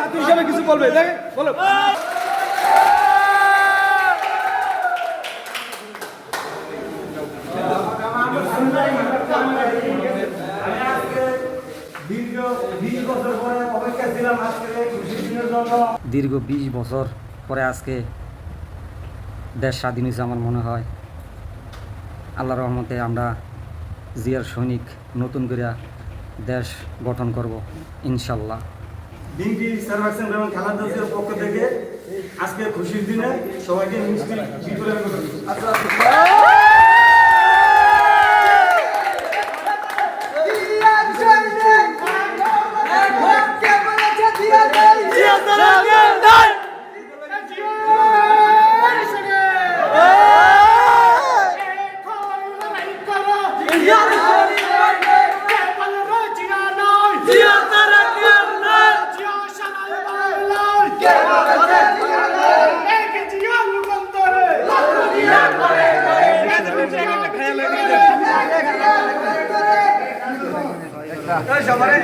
ছাত্র হিসেবে কিছু বলবে, দেখে বলো। দীর্ঘ 20 বছর পরে আজকে দেশ স্বাধীন হয়েছে। আমার মনে হয় আল্লাহর রহমতে আমরা জিয়ার সৈনিক নতুন করে দেশ গঠন করব ইনশাল্লাহ। বিএনপি সার্ভাকশন এবং খেলাধুলার পক্ষ থেকে আজকে খুশির দিনে সবাইকে মিষ্টি বিতরণ করছি। সবাই